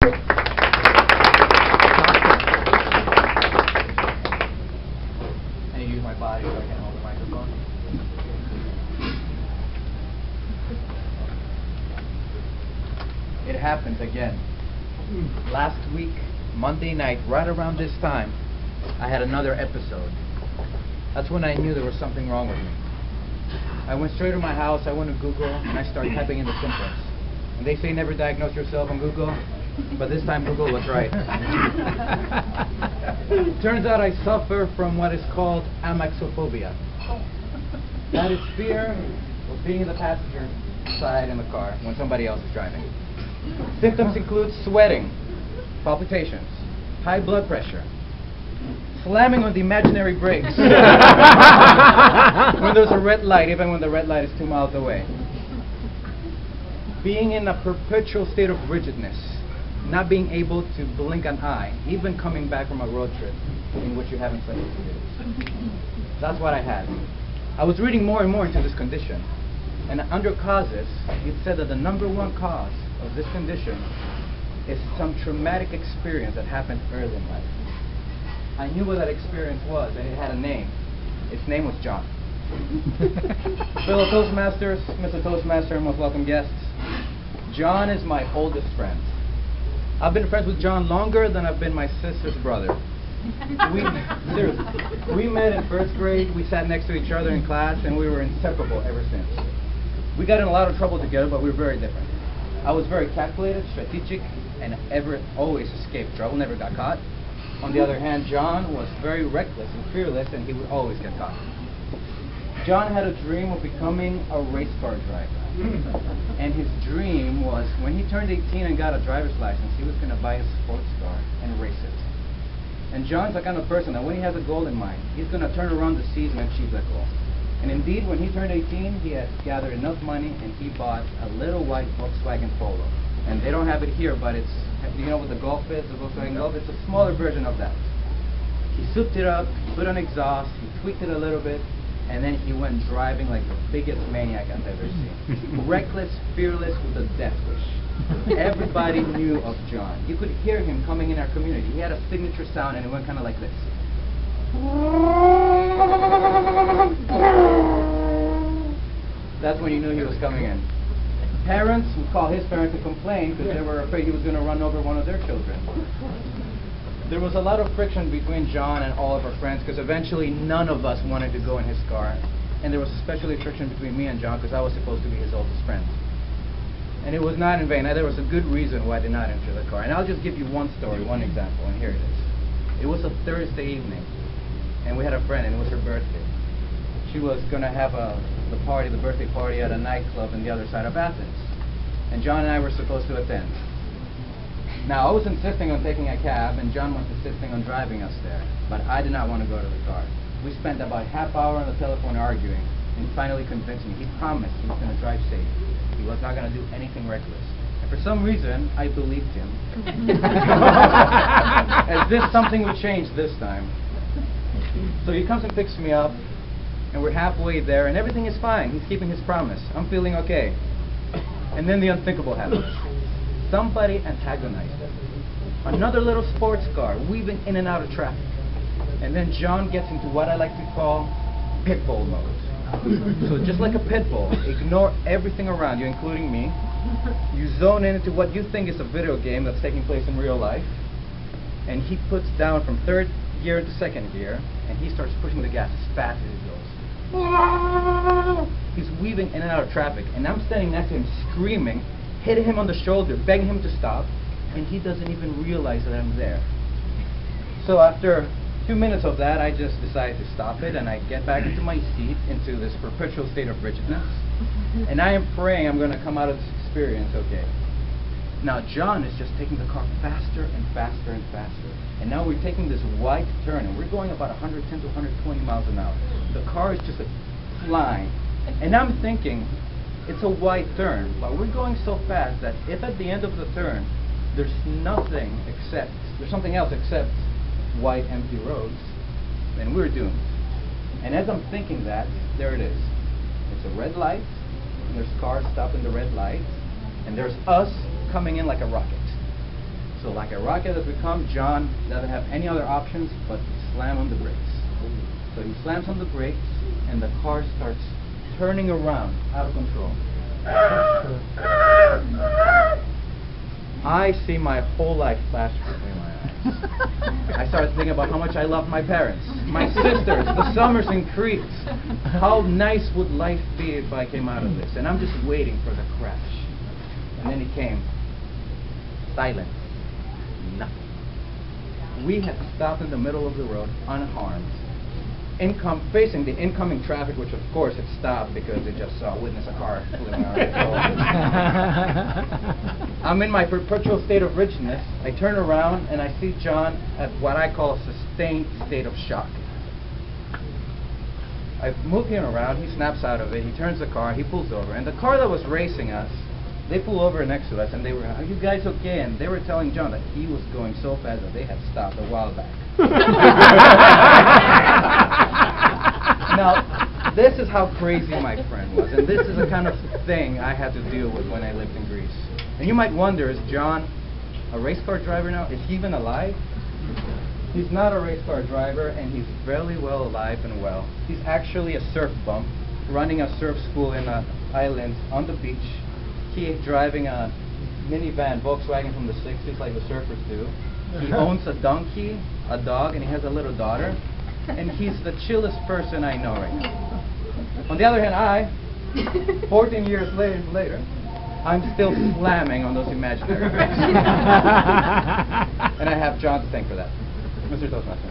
And use my body so I can hold the microphone. It happens again. Last week, Monday night, right around this time, I had another episode. That's when I knew there was something wrong with me. I went straight to my house, I went to Google, and I started typing in the symptoms. And they say never diagnose yourself on Google, but this time Google was right. Turns out I suffer from what is called amaxophobia. That is fear of being in the passenger side in the car when somebody else is driving. Symptoms include sweating, palpitations, high blood pressure, slamming on the imaginary brakes when there's a red light, even when the red light is 2 miles away. Being in a perpetual state of rigidness, not being able to blink an eye, even coming back from a road trip in which you haven't slept for 2 days. That's what I had. I was reading more and more into this condition, and under causes, it said that the #1 cause of this condition is some traumatic experience that happened early in life. I knew what that experience was, and it had a name. Its name was John. Fellow Toastmasters, Mr. Toastmaster, most welcome guests. John is my oldest friend. I've been friends with John longer than I've been my sister's brother. Seriously, we met in 1st grade, we sat next to each other in class, and we were inseparable ever since. We got in a lot of trouble together, but we were very different. I was very calculated, strategic, and always escaped trouble, never got caught. On the other hand, John was very reckless and fearless, and he would always get caught. John had a dream of becoming a race car driver. And his dream was, when he turned 18 and got a driver's license, he was going to buy a sports car and race it. And John's the kind of person that when he has a goal in mind, he's going to turn around the seas and achieve that goal. And indeed, when he turned 18, he had gathered enough money and he bought a little white Volkswagen Polo. And they don't have it here, but it's, you know what the Golf is, the Volkswagen Golf? It's a smaller version of that. He souped it up, put on exhaust, he tweaked it a little bit, and then he went driving like the biggest maniac I've ever seen. Reckless, fearless, with a death wish. Everybody knew of John. You could hear him coming in our community. He had a signature sound, and it went kind of like this. That's when you knew he was coming in. Parents would call his parents to complain because they were afraid he was going to run over one of their children. There was a lot of friction between John and all of our friends because eventually none of us wanted to go in his car. And there was especially friction between me and John because I was supposed to be his oldest friend. And it was not in vain. There was a good reason why I did not enter the car. And I'll just give you one story, one example, and here it is. It was a Thursday evening, and we had a friend, and it was her birthday. She was going to have the birthday party at a nightclub on the other side of Athens. And John and I were supposed to attend. Now, I was insisting on taking a cab, and John was insisting on driving us there. But I did not want to go to the car. We spent about half hour on the telephone arguing, and he finally convinced me. He promised he was going to drive safe. He was not going to do anything reckless. And for some reason, I believed him. As if something would change this time. So he comes and picks me up, and we're halfway there, and everything is fine. He's keeping his promise. I'm feeling okay. And then the unthinkable happens. Somebody antagonized him. Another little sports car weaving in and out of traffic. And then John gets into what I like to call pit bull mode. So just like a pit bull, ignore everything around you, including me. You zone in into what you think is a video game that's taking place in real life. And he puts down from 3rd gear to 2nd gear, and he starts pushing the gas as fast as it goes. He's weaving in and out of traffic, and I'm standing next to him screaming, hitting him on the shoulder, begging him to stop, and he doesn't even realize that I'm there. So after 2 minutes of that, I just decide to stop it, and I get back into my seat, into this perpetual state of rigidness, and I am praying I'm going to come out of this experience okay. Now John is just taking the car faster and faster and faster, and now we're taking this wide turn, and we're going about 110 to 120 miles an hour. The car is just flying, and I'm thinking, it's a wide turn, but we're going so fast that if at the end of the turn there's something else except wide empty roads, then we're doomed. And as I'm thinking that, there it is. It's a red light, and there's cars stopped in the red light, and there's us coming in like a rocket. So like a rocket as we come, John doesn't have any other options but to slam on the brakes. So he slams on the brakes, and the car starts turning around, out of control. I see my whole life flash between my eyes. I started thinking about how much I love my parents, my sisters, the summers in Crete. How nice would life be if I came out of this? And I'm just waiting for the crash. And then it came. Silent. Nothing. We had stopped in the middle of the road, unharmed. Facing the incoming traffic, which of course had stopped because they just witnessed a car fleeing out of control. I'm in my perpetual state of richness. I turn around and I see John at what I call a sustained state of shock. I move him around, he snaps out of it, he turns the car, he pulls over, and the car that was racing us, they pull over next to us and they were, "Are you guys okay?" And they were telling John that he was going so fast that they had stopped a while back. Now, this is how crazy my friend was, and this is the kind of thing I had to deal with when I lived in Greece. And you might wonder, is John a race car driver now? Is he even alive? He's not a race car driver, and he's very well alive and well. He's actually a surf bum, running a surf school in an island on the beach. He's driving a minivan, Volkswagen from the 60s like the surfers do. He owns a donkey, a dog, and he has a little daughter. And he's the chillest person I know right now. On the other hand, I, 14 years later, I'm still slamming on those imaginary brakes. And I have John to thank for that. Mr. Toastmaster.